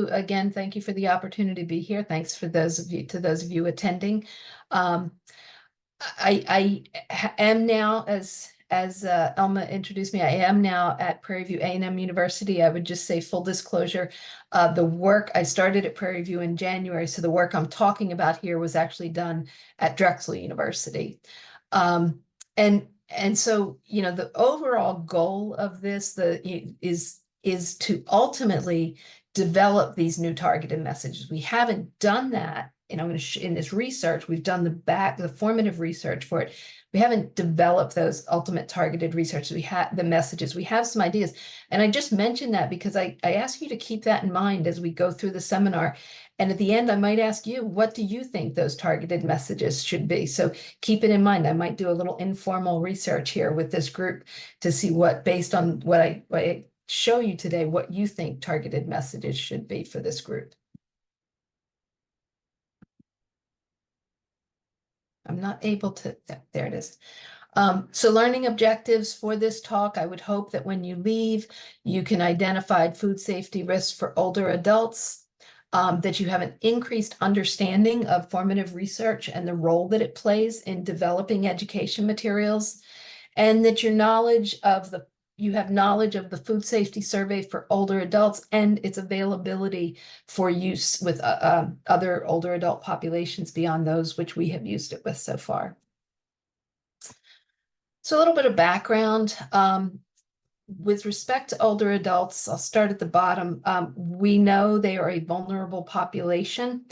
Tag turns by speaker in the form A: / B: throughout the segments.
A: Again, thank you for the opportunity to be here. Thanks for those of you attending. I am now, as Elma introduced me, I am now at Prairie View A&M University. I would just say full disclosure, the work I started at Prairie View in January, so the work I'm talking about here was actually done at Drexel University. And so, you know, the overall goal of this is to ultimately develop these new targeted messages. We haven't done that. And I'm going to in this research, we've done the formative research for it. We haven't developed those ultimate targeted research. We have the messages. We have some ideas. And I just mentioned that because I ask you to keep that in mind as we go through the seminar. And at the end, I might ask you, what do you think those targeted messages should be? So keep it in mind. I might do a little informal research here with this group to see what, based on what I show you today, what you think targeted messages should be for this group. I'm not able to, there it is. So learning objectives for this talk, I would hope that when you leave, you can identify food safety risks for older adults, that you have an increased understanding of formative research and the role that it plays in developing education materials, and that you have knowledge of the food safety survey for older adults and its availability for use with other older adult populations beyond those which we have used it with so far. So a little bit of background. With respect to older adults, I'll start at the bottom. We know they are a vulnerable population.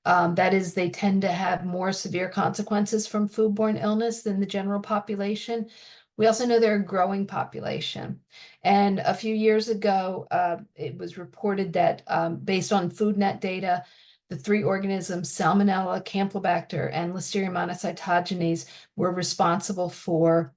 A: That is, they tend to have more severe consequences from foodborne illness than the general population. We also know they're a growing population. And a few years ago, it was reported that based on FoodNet data, the three organisms, Salmonella, Campylobacter, and Listeria monocytogenes, were responsible for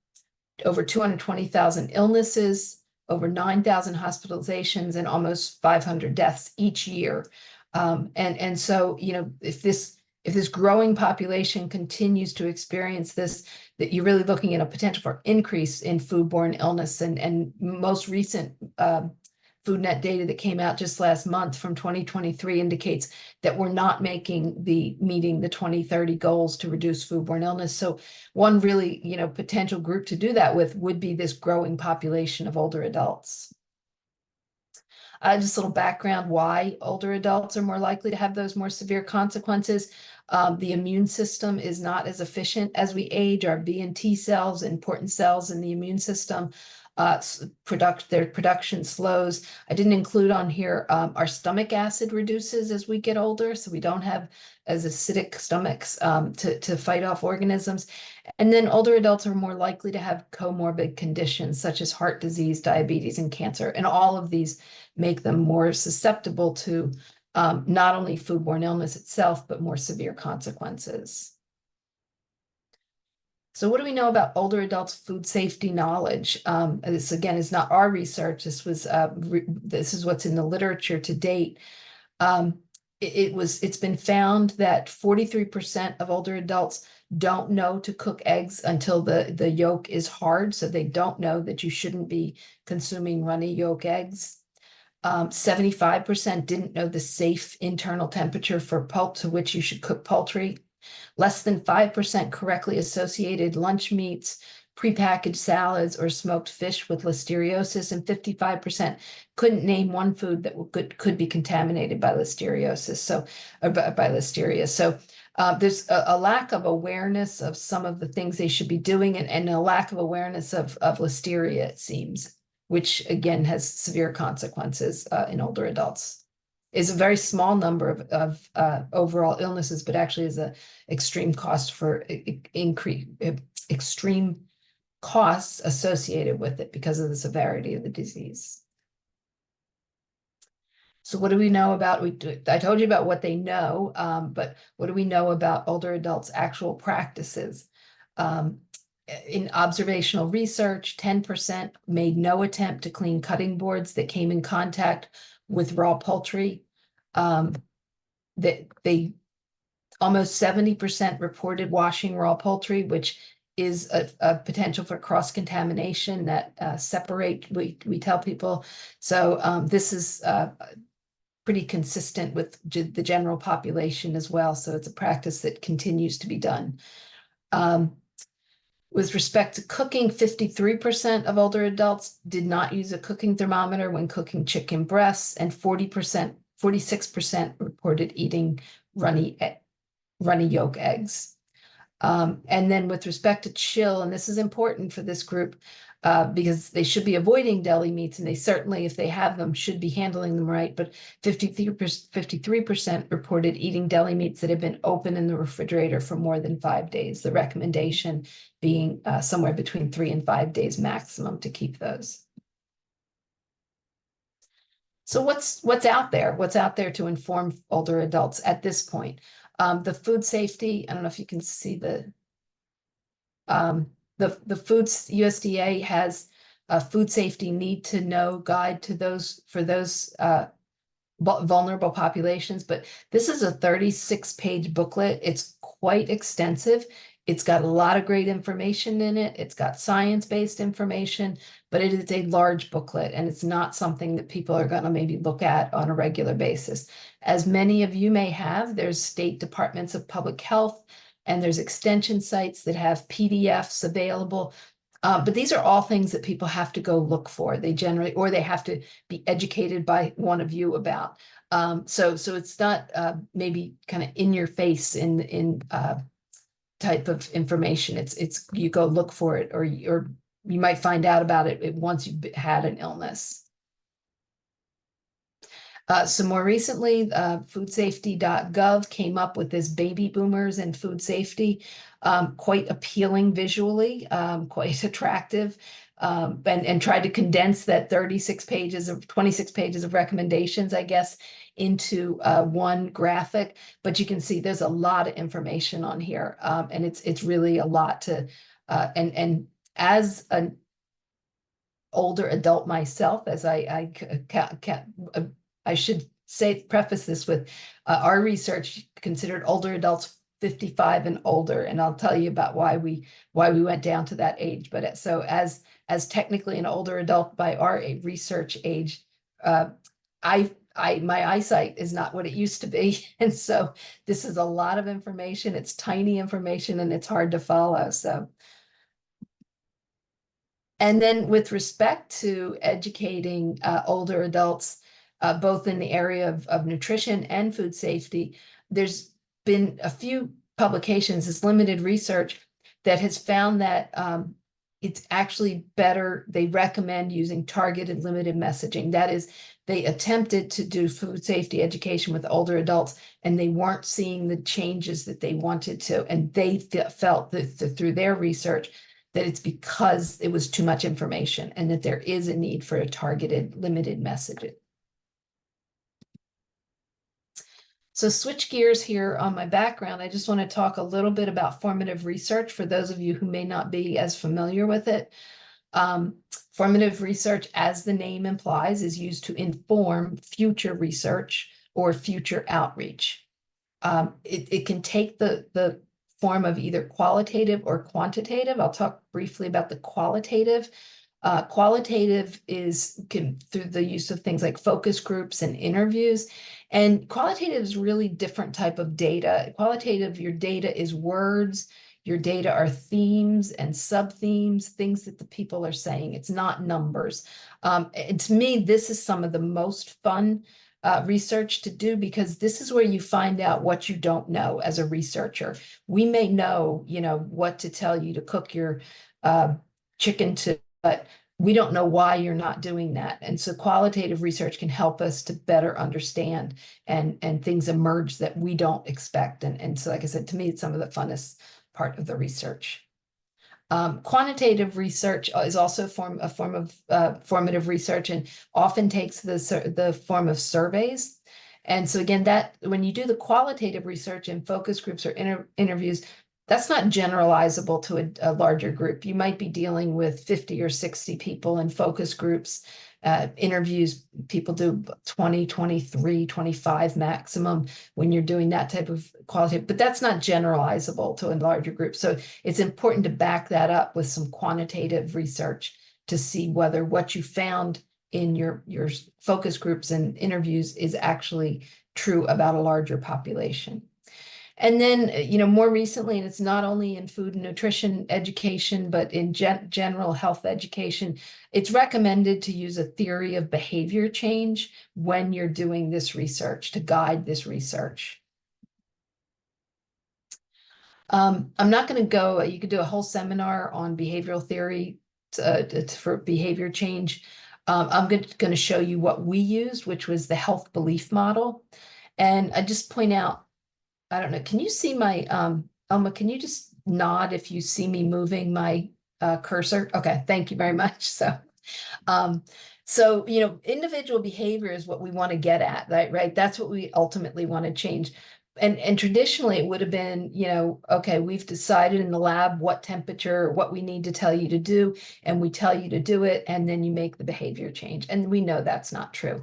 A: over 220,000 illnesses, over 9,000 hospitalizations, and almost 500 deaths each year. And so, you know, if this growing population continues to experience this, that you're really looking at a potential for increase in foodborne illness. And most recent FoodNet data that came out just last month from 2023 indicates that we're not meeting the 2030 goals to reduce foodborne illness. So one really, you know, potential group to do that with would be this growing population of older adults. Just a little background why older adults are more likely to have those more severe consequences. The immune system is not as efficient as we age. Our B and T cells, important cells in the immune system, their production slows. I didn't include on here, our stomach acid reduces as we get older, so we don't have as acidic stomachs to fight off organisms. And then older adults are more likely to have comorbid conditions such as heart disease, diabetes, and cancer. And all of these make them more susceptible to not only foodborne illness itself, but more severe consequences. So what do we know about older adults' food safety knowledge? This, again, is not our research. This is what's in the literature to date. It's been found that 43% of older adults don't know to cook eggs until the yolk is hard, so they don't know that you shouldn't be consuming runny yolk eggs. 75% didn't know the safe internal temperature for to which you should cook poultry. Less than 5% correctly associated lunch meats, prepackaged salads, or smoked fish with listeriosis, and 55% couldn't name one food that could be contaminated by listeriosis. By listeria. So there's a lack of awareness of some of the things they should be doing, and a lack of awareness of listeria, it seems, which again has severe consequences in older adults. Is a very small number of overall illnesses, but actually is an extreme cost for extreme costs associated with it because of the severity of the disease. So what do we know about, I told you about what they know, but what do we know about older adults' actual practices? In observational research, 10% made no attempt to clean cutting boards that came in contact with raw poultry. They almost 70% reported washing raw poultry, which is a potential for cross-contamination that separate, we tell people. So this is pretty consistent with the general population as well. So it's a practice that continues to be done. With respect to cooking, 53% of older adults did not use a cooking thermometer when cooking chicken breasts, and 46% reported eating runny yolk eggs. And then with respect to chill, and this is important for this group because they should be avoiding deli meats, and they certainly, if they have them, should be handling them right. But 53% reported eating deli meats that have been open in the refrigerator for more than 5 days. The recommendation being somewhere between 3 and 5 days maximum to keep those. So what's out there? What's out there to inform older adults at this point? The food safety, I don't know if you can see the foods USDA has a food safety need to know guide to those for those vulnerable populations, but this is a 36-page booklet. It's quite extensive. It's got a lot of great information in it. It's got science-based information, but it is a large booklet, and it's not something that people are going to maybe look at on a regular basis. As many of you may have, there's state departments of public health, and there's extension sites that have PDFs available. But these are all things that people have to go look for. They generally, or they have to be educated by one of you about. So it's not maybe kind of in your face in type of information. It's you go look for it, or you might find out about it once you've had an illness. So more recently, foodsafety.gov came up with this baby boomers and food safety, quite appealing visually, quite attractive, and tried to condense that 26 pages of recommendations, I guess, into one graphic. But you can see there's a lot of information on here, and it's really a lot to, and as an older adult myself, as I should say, preface this with our research considered older adults 55 and older, and I'll tell you about why we went down to that age. But so as technically an older adult by our research age, my eyesight is not what it used to be, and so this is a lot of information. It's tiny information, and it's hard to follow. So. And then with respect to educating older adults, both in the area of nutrition and food safety, there's been a few publications, this limited research that has found that it's actually better. They recommend using targeted limited messaging. That is, they attempted to do food safety education with older adults, and they weren't seeing the changes that they wanted to. And they felt that through their research that it's because it was too much information, and that there is a need for a targeted limited messaging. So switch gears here on my background. I just want to talk a little bit about formative research for those of you who may not be as familiar with it. Formative research, as the name implies, is used to inform future research or future outreach. It can take the form of either qualitative or quantitative. I'll talk briefly about the qualitative. Qualitative is through the use of things like focus groups and interviews. And qualitative is really different type of data. Qualitative, your data is words. Your data are themes and sub-themes, things that the people are saying. It's not numbers. And to me, this is some of the most fun research to do, because this is where you find out what you don't know as a researcher. We may know, what to tell you to cook your chicken to, but we don't know why you're not doing that. And so qualitative research can help us to better understand, and things emerge that we don't expect. And so, like I said, to me, it's some of the funnest part of the research. Quantitative research is also a form of formative research, and often takes the form of surveys. And so again, that when you do the qualitative research in focus groups or interviews, that's not generalizable to a larger group. You might be dealing with 50 or 60 people in focus groups. Interviews, people do 20, 23, 25 maximum when you're doing that type of qualitative, but that's not generalizable to a larger group. So it's important to back that up with some quantitative research to see whether what you found in your focus groups and interviews is actually true about a larger population. And then, more recently, and it's not only in food and nutrition education, but in general health education, it's recommended to use a theory of behavior change when you're doing this research to guide this research. I'm not going to go, you could do a whole seminar on behavioral theory for behavior change. I'm going to show you what we used, which was the health belief model. And I just point out, I don't know, can you see my, Elma, can you just nod if you see me moving my cursor? Okay, thank you very much. So, individual behavior is what we want to get at, right? That's what we ultimately want to change. And traditionally it would have been, okay, we've decided in the lab what temperature, what we need to tell you to do, and we tell you to do it, and then you make the behavior change. And we know that's not true.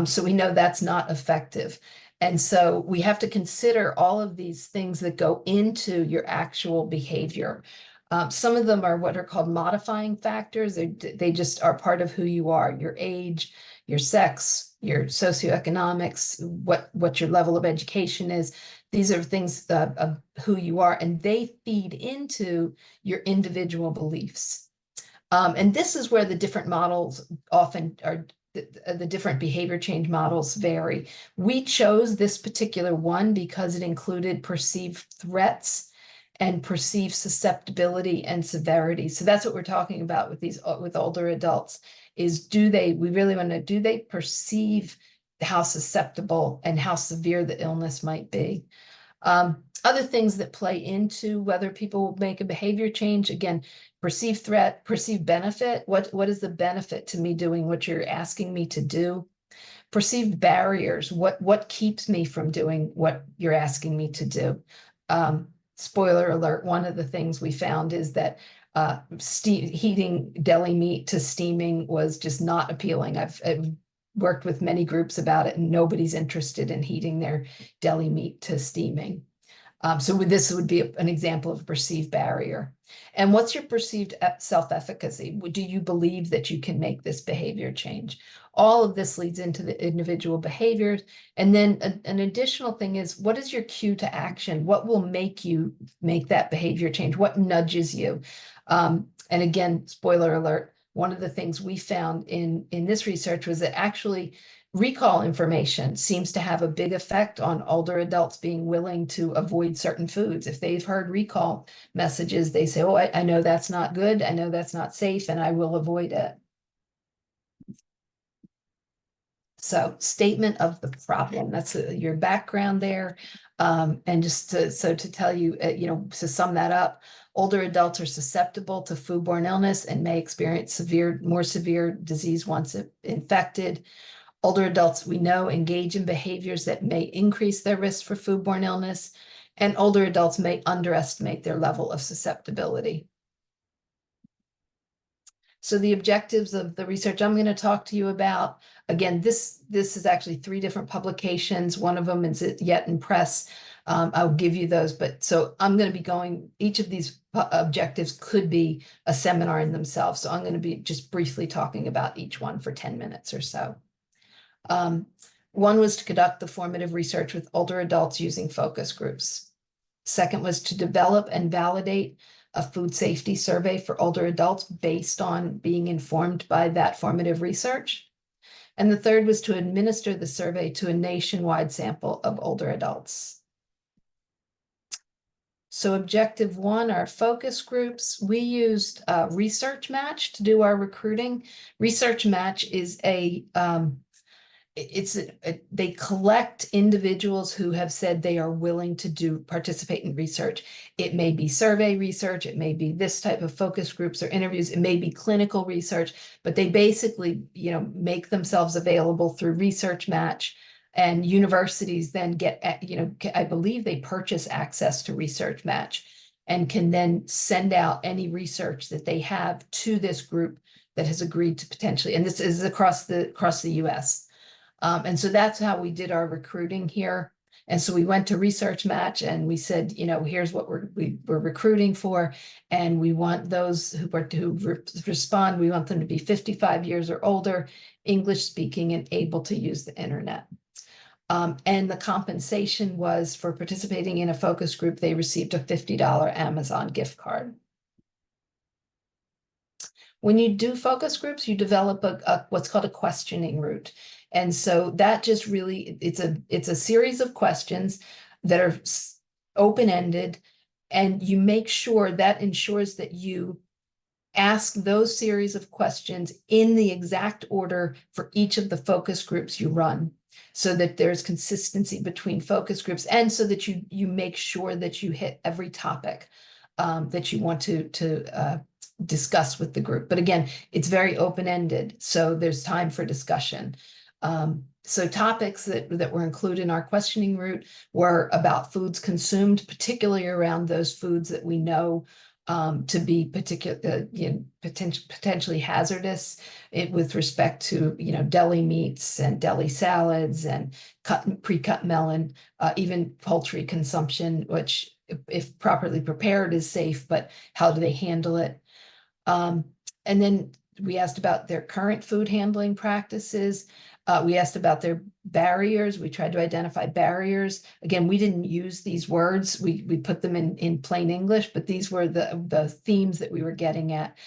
A: So we know that's not effective. And so we have to consider all of these things that go into your actual behavior. Some of them are what are called modifying factors. They just are part of who you are, your age, your sex, your socioeconomics, what your level of education is. These are things of who you are, and they feed into your individual beliefs. And this is where the different models often are, the different behavior change models vary. We chose this particular one because it included perceived threats and perceived susceptibility and severity. So that's what we're talking about with older adults is do they perceive how susceptible and how severe the illness might be? Other things that play into whether people will make a behavior change, again, perceived threat, perceived benefit. What is the benefit to me doing what you're asking me to do? Perceived barriers. What keeps me from doing what you're asking me to do? Spoiler alert, one of the things we found is that heating deli meat to steaming was just not appealing. I've worked with many groups about it, and nobody's interested in heating their deli meat to steaming. So this would be an example of a perceived barrier. And what's your perceived self-efficacy? Do you believe that you can make this behavior change? All of this leads into the individual behaviors. And then an additional thing is, what is your cue to action? What will make you make that behavior change? What nudges you? And again, spoiler alert, one of the things we found in this research was that actually recall information seems to have a big effect on older adults being willing to avoid certain foods. If they've heard recall messages, they say, oh, I know that's not good. I know that's not safe, and I will avoid it. So statement of the problem, that's your background there. And just to tell you, to sum that up, older adults are susceptible to foodborne illness and may experience more severe disease once infected. Older adults, we know, engage in behaviors that may increase their risk for foodborne illness, and older adults may underestimate their level of susceptibility. So the objectives of the research I'm going to talk to you about, again, this is actually 3 different publications. One of them is yet in press. I'll give you those, but so I'm going to be going, each of these objectives could be a seminar in themselves. So I'm going to be just briefly talking about each one for 10 minutes or so. One was to conduct the formative research with older adults using focus groups. Second was to develop and validate a food safety survey for older adults based on being informed by that formative research. And the third was to administer the survey to a nationwide sample of older adults. So objective 1, our focus groups, we used Research Match to do our recruiting. Research Match is they collect individuals who have said they are willing to participate in research. It may be survey research, it may be this type of focus groups or interviews, it may be clinical research, but they basically, make themselves available through Research Match, and universities then get, I believe they purchase access to Research Match and can then send out any research that they have to this group that has agreed to potentially, and this is across the US. And so that's how we did our recruiting here. And so we went to Research Match and we said, here's what we're recruiting for. And we want those who respond, we want them to be 55 years or older, English speaking, and able to use the internet. And the compensation was for participating in a focus group, they received a $50 Amazon gift card. When you do focus groups, you develop what's called a questioning route. And so that just really, it's a series of questions that are open-ended, and you make sure that ensures that you ask those series of questions in the exact order for each of the focus groups you run, so that there's consistency between focus groups, and so that you make sure that you hit every topic that you want to discuss with the group. But again, it's very open-ended, so there's time for discussion. So topics that were included in our questioning route were about foods consumed, particularly around those foods that we know to be potentially hazardous with respect to deli meats and deli salads and pre-cut melon, even poultry consumption, which if properly prepared is safe, but how do they handle it? And then we asked about their current food handling practices. We asked about their barriers. We tried to identify barriers. Again, we didn't use these words. We put them in plain English, but these were the themes that we were getting at.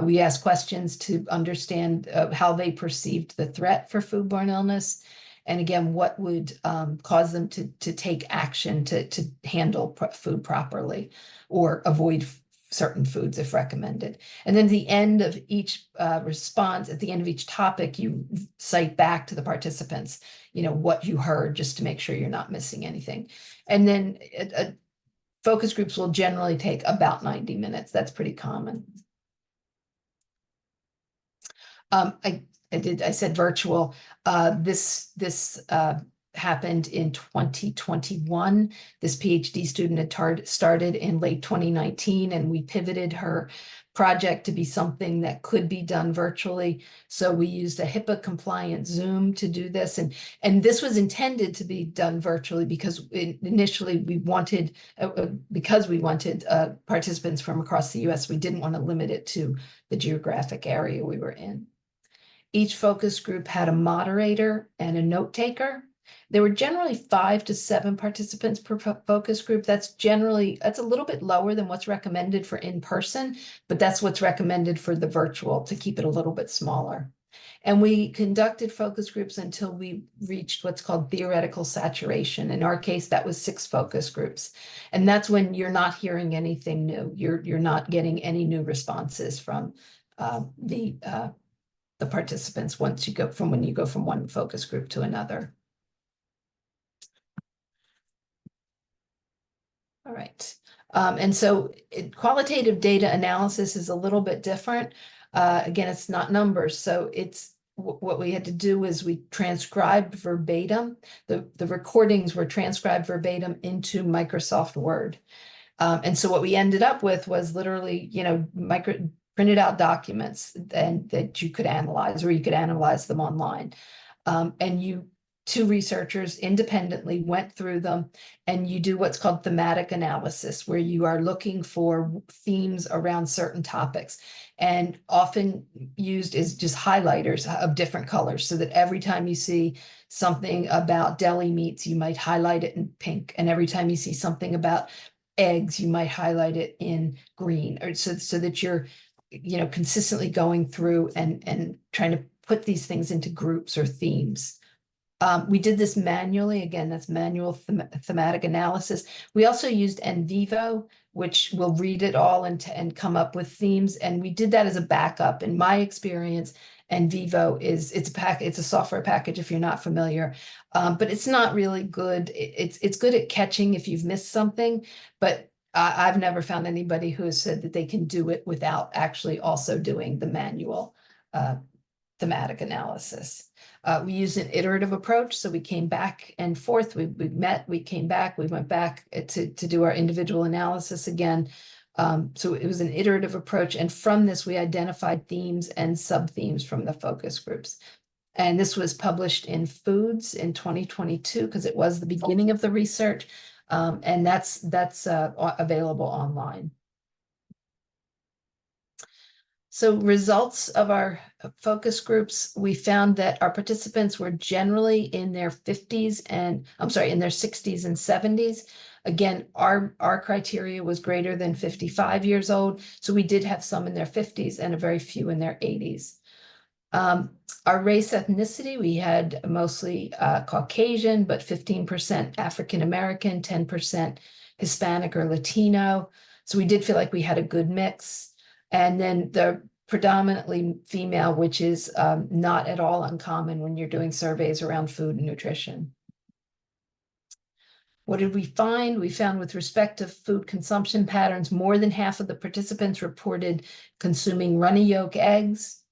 A: We asked questions to understand how they perceived the threat for foodborne illness. And again, what would cause them to take action to handle food properly or avoid certain foods if recommended. And then at the end of each response, at the end of each topic, you cite back to the participants, what you heard, just to make sure you're not missing anything. And then focus groups will generally take about 90 minutes. That's pretty common. I said virtual. This happened in 2021. This PhD student had started in late 2019, and we pivoted her project to be something that could be done virtually. So we used a HIPAA compliant Zoom to do this. And this was intended to be done virtually because initially we wanted, participants from across the US, we didn't want to limit it to the geographic area we were in. Each focus group had a moderator and a note taker. There were generally 5 to 7 participants per focus group. That's a little bit lower than what's recommended for in-person, but that's what's recommended for the virtual, to keep it a little bit smaller. And we conducted focus groups until we reached what's called theoretical saturation. In our case, that was 6 focus groups. And that's when you're not hearing anything new. You're not getting any new responses from the participants when you go from one focus group to another. All right. And so qualitative data analysis is a little bit different. Again, it's not numbers. So it's what we had to do is we transcribed verbatim. The recordings were transcribed verbatim into Microsoft Word. And so what we ended up with was literally, printed out documents and that you could analyze, or you could analyze them online. And 2 researchers independently went through them, and you do what's called thematic analysis, where you are looking for themes around certain topics, and often used is just highlighters of different colors, so that every time you see something about deli meats, you might highlight it in pink, and every time you see something about eggs, you might highlight it in green, or so that you're consistently going through and trying to put these things into groups or themes. We did this manually. Again, that's manual thematic analysis. We also used NVivo, which will read it all and come up with themes. And we did that as a backup. In my experience, NVivo it's a software package if you're not familiar, but it's not really good. It's good at catching if you've missed something, but I've never found anybody who has said that they can do it without actually also doing the manual thematic analysis. We used an iterative approach, so we came back and forth. We met, we came back, we went back to do our individual analysis again. So it was an iterative approach, and from this we identified themes and sub-themes from the focus groups. And this was published in Foods in 2022 because it was the beginning of the research. And that's available online. So results of our focus groups, we found that our participants were generally in their 50s and in their 60s and 70s. Again, our criteria was greater than 55 years old. So we did have some in their 50s and a very few in their 80s. Our race ethnicity, we had mostly Caucasian, but 15% African American, 10% Hispanic or Latino. So we did feel like we had a good mix. And then the predominantly female, which is not at all uncommon when you're doing surveys around food and nutrition. What did we find? We found with respect to food consumption patterns, more than half of the participants reported consuming runny yolk eggs,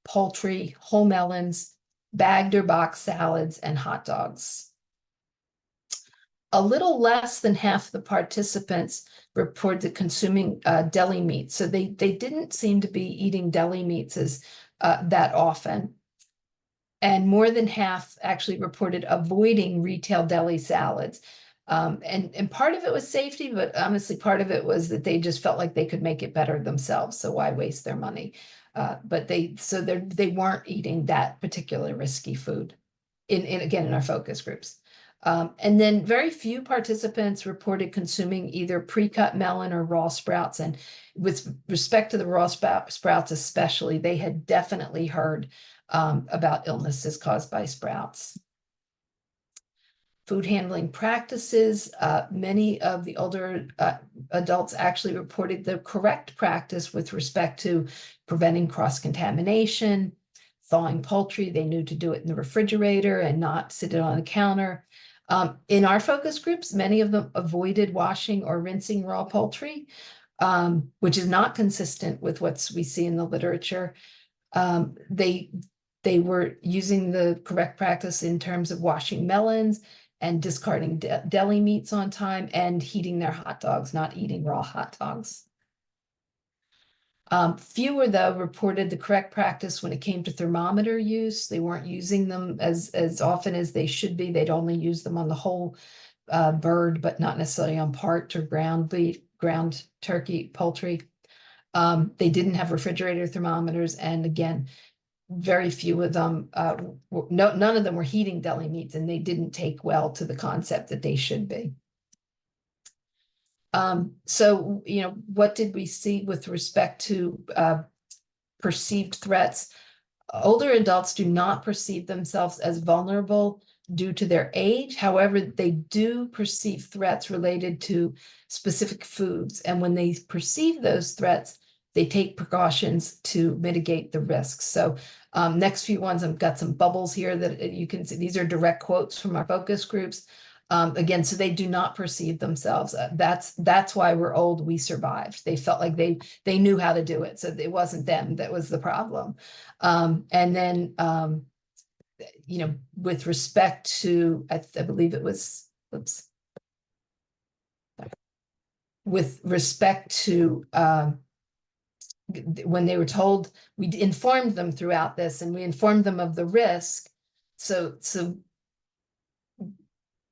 A: poultry, whole melons, bagged or boxed salads, and hot dogs. A little less than half the participants reported consuming deli meats. So they didn't seem to be eating deli meats as that often. And more than half actually reported avoiding retail deli salads. And part of it was safety, but honestly, part of it was that they just felt like they could make it better themselves. So why waste their money? But they weren't eating that particular risky food in our focus groups. And then very few participants reported consuming either pre-cut melon or raw sprouts. And with respect to the raw sprouts especially, they had definitely heard about illnesses caused by sprouts. Food handling practices, many of the older adults actually reported the correct practice with respect to preventing cross-contamination, thawing poultry. They knew to do it in the refrigerator and not sit it on the counter. In our focus groups, many of them avoided washing or rinsing raw poultry, which is not consistent with what we see in the literature. They were using the correct practice in terms of washing melons and discarding deli meats on time and heating their hot dogs, not eating raw hot dogs. Fewer, though, reported the correct practice when it came to thermometer use. They weren't using them as often as they should be. They'd only use them on the whole bird, but not necessarily on part or ground beef, ground turkey, poultry. They didn't have refrigerator thermometers. And again, very few of them, none of them were heating deli meats, and they didn't take well to the concept that they should be. So, what did we see with respect to perceived threats? Older adults do not perceive themselves as vulnerable due to their age. However, they do perceive threats related to specific foods. And when they perceive those threats, they take precautions to mitigate the risks. So next few ones, I've got some bubbles here that you can see. These are direct quotes from our focus groups. Again, so they do not perceive themselves. That's why we're old, we survived. They felt like they knew how to do it. So it wasn't them that was the problem. And then, with respect to, I believe it was, with respect to, when they were told, we informed them throughout this, and we informed them of the risk. So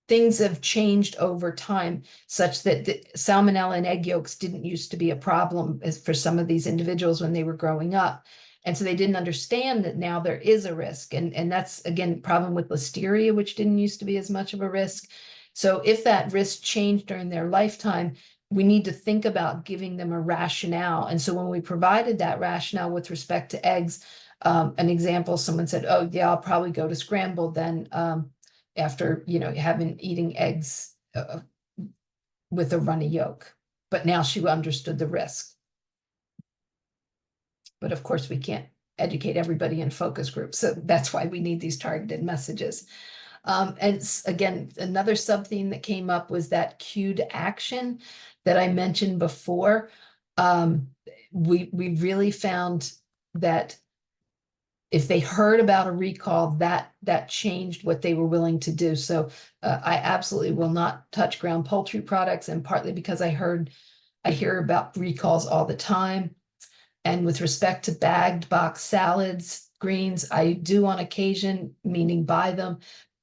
A: things have changed over time such that the salmonella in egg yolks didn't used to be a problem for some of these individuals when they were growing up. And so they didn't understand that now there is a risk. And that's, again, problem with listeria, which didn't used to be as much of a risk. So if that risk changed during their lifetime, we need to think about giving them a rationale. And so when we provided that rationale with respect to eggs, an example, someone said, oh, yeah, I'll probably go to scrambled then after, eating eggs with a runny yolk. But now she understood the risk. But of course, we can't educate everybody in focus groups. So that's why we need these targeted messages. And again, another sub-theme that came up was that cued action that I mentioned before. We really found that if they heard about a recall, that changed what they were willing to do. So I absolutely will not touch ground poultry products, and partly because I hear about recalls all the time. And with respect to bagged box salads, greens. I do on occasion, meaning buy them.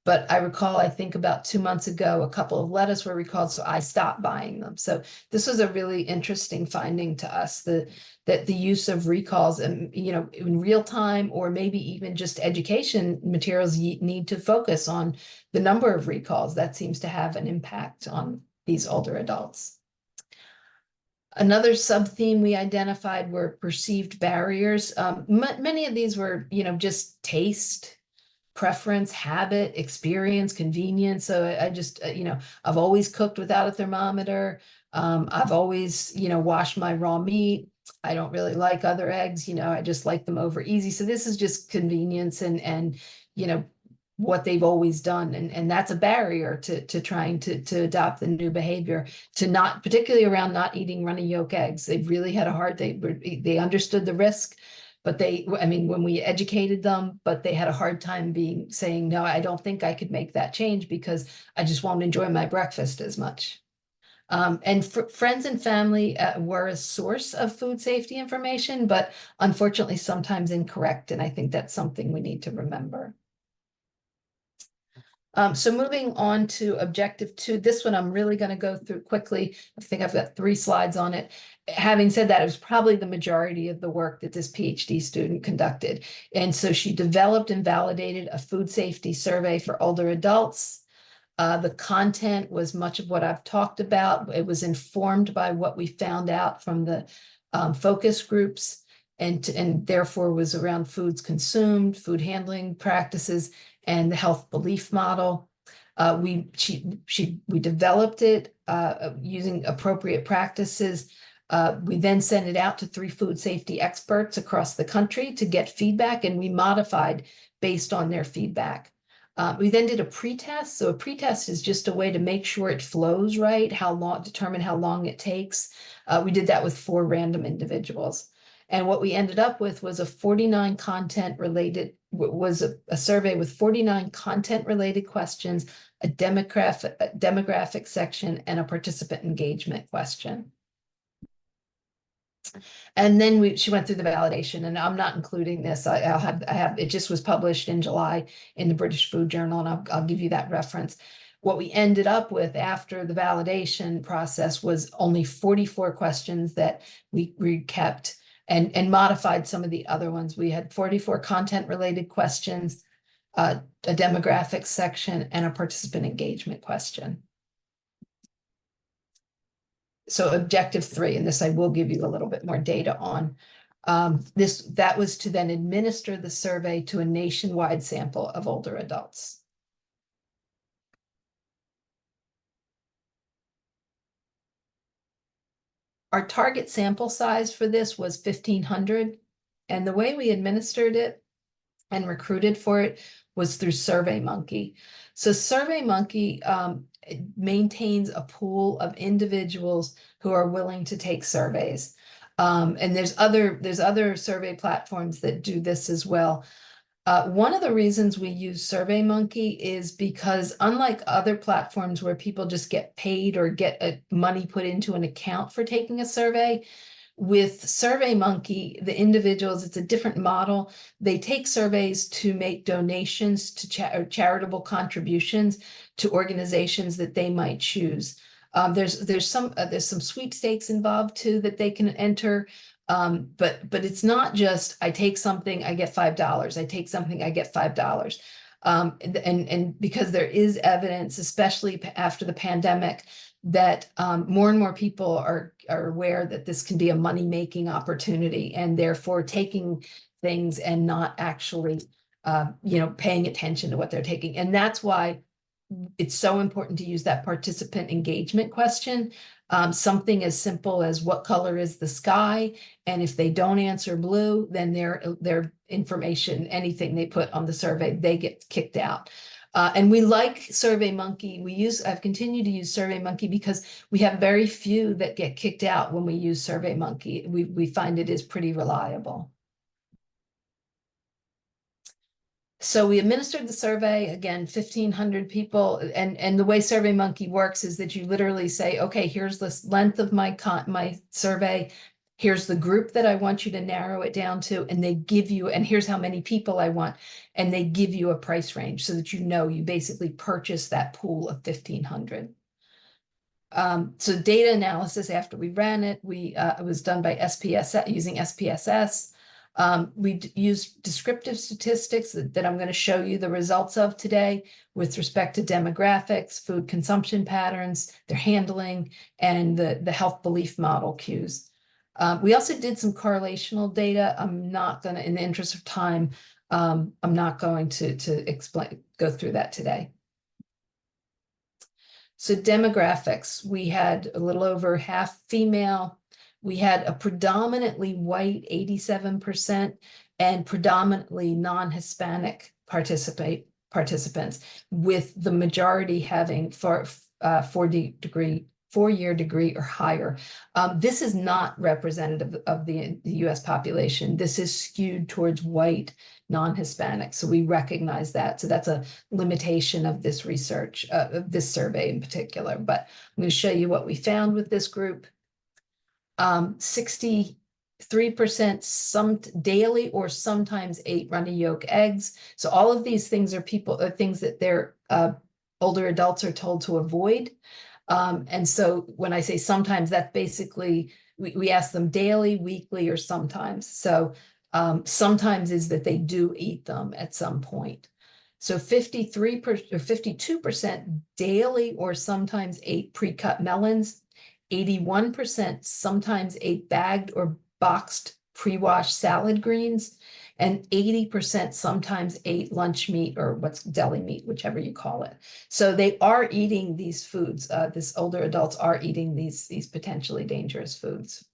A: But I recall, I think about 2 months ago, a couple of lettuce were recalled, so I stopped buying them. So this was a really interesting finding to us, that the use of recalls and, in real time, or maybe even just education materials, need to focus on the number of recalls. That seems to have an impact on these older adults. Another sub-theme we identified were perceived barriers. Many of these were, just taste, preference, habit, experience, convenience. So I just, I've always cooked without a thermometer. I've always, washed my raw meat. I don't really like other eggs, I just like them over easy. So this is just convenience and, what they've always done. And that's a barrier to trying to adopt the new behavior, to not, particularly around not eating runny yolk eggs. They've really had a hard, they understood the risk, but when we educated them, but they had a hard time saying, no, I don't think I could make that change because I just won't enjoy my breakfast as much. And friends and family were a source of food safety information, but unfortunately sometimes incorrect. And I think that's something we need to remember. So moving on to objective 2, this one I'm really going to go through quickly. I think I've got 3 slides on it. Having said that, it was probably the majority of the work that this PhD student conducted. And so she developed and validated a food safety survey for older adults. The content was much of what I've talked about. It was informed by what we found out from the focus groups, and therefore was around foods consumed, food handling practices, and the health belief model. We developed it using appropriate practices. We then sent it out to 3 food safety experts across the country to get feedback, and we modified based on their feedback. We then did a pretest. So a pretest is just a way to make sure it flows right, determine how long it takes. We did that with 4 random individuals. And what we ended up with was a 49 content related, was a survey with 49 content related questions, a demographic section, and a participant engagement question. And then she went through the validation, and I'm not including this. I have it just was published in July in the British Food Journal, and I'll give you that reference. What we ended up with after the validation process was only 44 questions that we kept and modified some of the other ones. We had 44 content related questions, a demographic section, and a participant engagement question. So objective 3, and this I will give you a little bit more data on. That was to then administer the survey to a nationwide sample of older adults. Our target sample size for this was 1,500, and the way we administered it and recruited for it was through SurveyMonkey. So SurveyMonkey maintains a pool of individuals who are willing to take surveys. And there's other survey platforms that do this as well. One of the reasons we use SurveyMonkey is because, unlike other platforms where people just get paid or get money put into an account for taking a survey, with SurveyMonkey, the individuals, it's a different model. They take surveys to make donations to charitable contributions to organizations that they might choose. There's some sweepstakes involved too that they can enter. But it's not just, I take something, I get $5. I take something, I get $5. And because there is evidence, especially after the pandemic, that more and more people are aware that this can be a money-making opportunity, and therefore taking things and not actually, paying attention to what they're taking. And that's why it's so important to use that participant engagement question. Something as simple as, what color is the sky? And if they don't answer blue, then their information, anything they put on the survey, they get kicked out. And we like SurveyMonkey. I've continued to use SurveyMonkey because we have very few that get kicked out when we use SurveyMonkey. We find it is pretty reliable. So we administered the survey, again, 1,500 people, and the way SurveyMonkey works is that you literally say, okay, here's the length of my survey, here's the group that I want you to narrow it down to, and they give you, and here's how many people I want, and they give you a price range so that you know you basically purchase that pool of 1,500. So data analysis, after we ran it, it was done by SPSS, using SPSS. We used descriptive statistics that I'm going to show you the results of today with respect to demographics, food consumption patterns, their handling, and the health belief model cues. We also did some correlational data. I'm not going to, in the interest of time, I'm not going to go through that today. So demographics, we had a little over half female. We had a predominantly white 87% and predominantly non-Hispanic participants, with the majority having 4-year degree or higher. This is not representative of the US population. This is skewed towards white, non-Hispanic. So we recognize that. So that's a limitation of this research, of this survey in particular. But I'm going to show you what we found with this group. 63% some daily or sometimes ate runny yolk eggs. So all of these things are things that their older adults are told to avoid. And so when I say sometimes, that's basically, we ask them daily, weekly, or sometimes. So sometimes is that they do eat them at some point. So 53% or 52% daily or sometimes ate pre-cut melons. 81% sometimes ate bagged or boxed pre-washed salad greens, and 80% sometimes ate lunch meat or what's deli meat, whichever you call it. So they are eating these foods. This older adults are eating these potentially dangerous foods.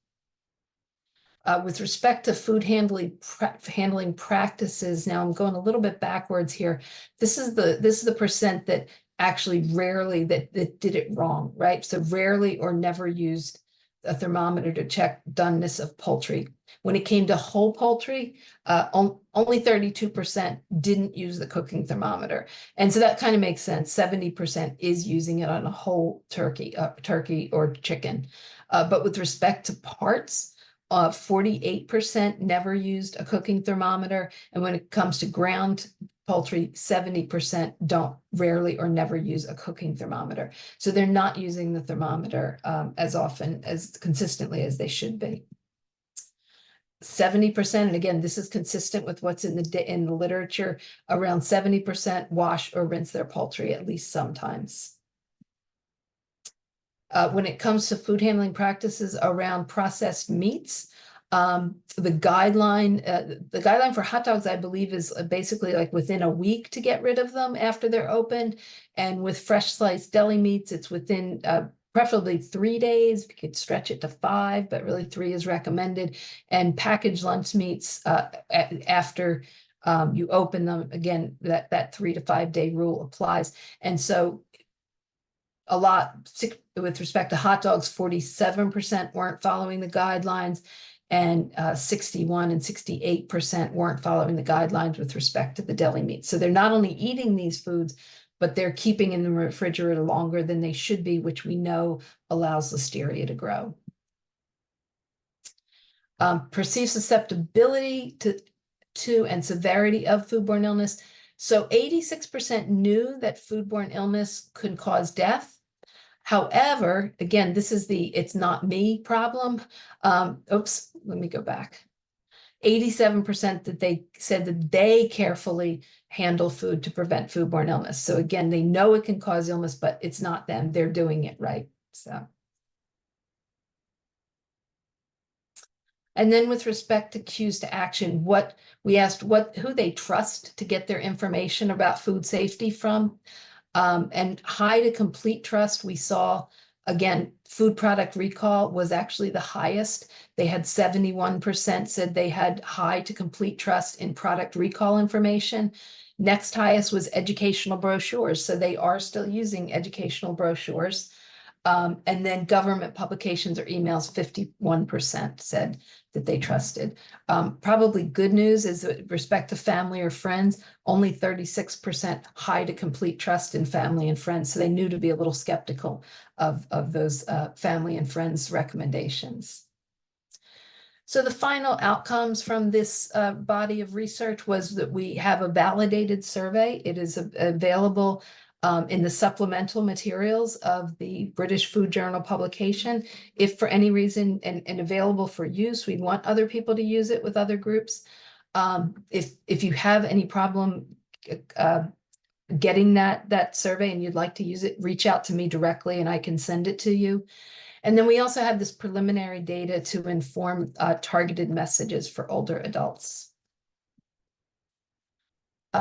A: With respect to food handling practices, now I'm going a little bit backwards here. This is the percent that actually rarely that did it wrong, right? So rarely or never used a thermometer to check doneness of poultry. When it came to whole poultry, only 32% didn't use the cooking thermometer. And so that kind of makes sense. 70% is using it on a whole turkey or chicken. But with respect to parts, 48% never used a cooking thermometer. And when it comes to ground poultry, 70% don't rarely or never use a cooking thermometer. So they're not using the thermometer as often, as consistently as they should be. 70%, and again, this is consistent with what's in the literature, around 70% wash or rinse their poultry at least sometimes. When it comes to food handling practices around processed meats, the guideline for hot dogs, I believe, is basically like within a week to get rid of them after they're opened. And with fresh sliced deli meats, it's within preferably 3 days. We could stretch it to 5, but really 3 is recommended. And packaged lunch meats after you open them, again, that 3 to 5 day rule applies. And so a lot, with respect to hot dogs, 47% weren't following the guidelines, and 61 and 68% weren't following the guidelines with respect to the deli meat. So they're not only eating these foods, but they're keeping in the refrigerator longer than they should be, which we know allows Listeria to grow. Perceived susceptibility to and severity of foodborne illness. So 86% knew that foodborne illness could cause death. However, again, this is the it's not me problem. Oops, let me go back. 87% that they said that they carefully handle food to prevent foodborne illness. So again, they know it can cause illness, but it's not them. They're doing it right. So. And then with respect to cues to action, we asked who they trust to get their information about food safety from. And high to complete trust, we saw, again, food product recall was actually the highest. They had 71% said they had high to complete trust in product recall information. Next highest was educational brochures. So they are still using educational brochures. And then government publications or emails, 51% said that they trusted. Probably good news is with respect to family or friends, only 36% high to complete trust in family and friends. So they knew to be a little skeptical of those family and friends recommendations. So the final outcomes from this body of research was that we have a validated survey. It is available in the supplemental materials of the British Food Journal publication. If for any reason and available for use, we want other people to use it with other groups. If you have any problem getting that survey and you'd like to use it, reach out to me directly and I can send it to you. And then we also have this preliminary data to inform targeted messages for older adults.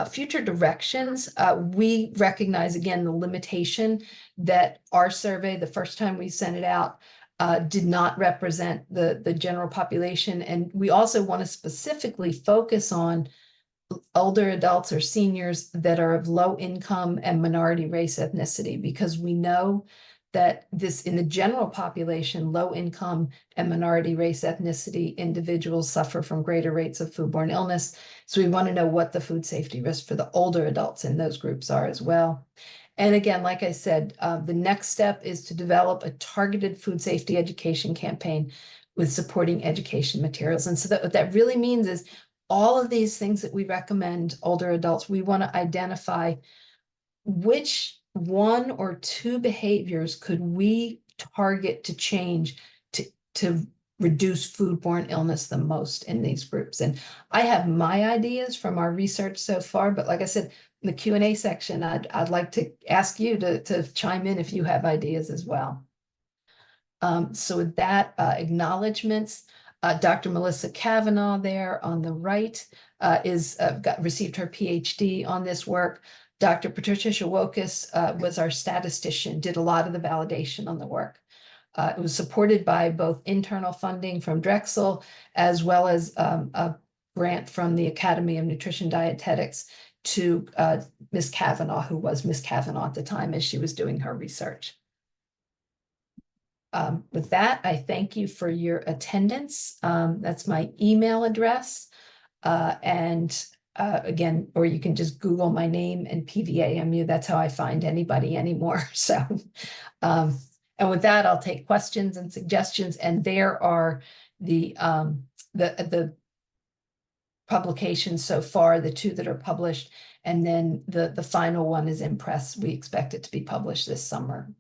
A: Future directions, we recognize again the limitation that our survey, the first time we sent it out, did not represent the general population. And we also want to specifically focus on older adults or seniors that are of low income and minority race ethnicity, because we know that this in the general population, low income and minority race ethnicity individuals suffer from greater rates of foodborne illness. So we want to know what the food safety risks for the older adults in those groups are as well. And again, like I said, the next step is to develop a targeted food safety education campaign with supporting education materials. And so what that really means is all of these things that we recommend older adults, we want to identify which one or two behaviors could we target to change to reduce foodborne illness the most in these groups. And I have my ideas from our research so far, but like I said, in the Q&A section, I'd like to ask you to chime in if you have ideas as well. So with that, acknowledgements, Dr. Melissa Kavanaugh there on the right received her PhD on this work. Dr. Patricia Shawokis was our statistician, did a lot of the validation on the work. It was supported by both internal funding from Drexel as well as a grant from the Academy of Nutrition Dietetics to Ms. Kavanaugh, who was Ms. Kavanaugh at the time as she was doing her research. With that, I thank you for your attendance. That's my email address. Again, or you can just Google my name and PVAMU. That's how I find anybody anymore. So, and with that, I'll take questions and suggestions. And there are the publications so far, the two that are published, and then the final one is in press. We expect it to be published this summer.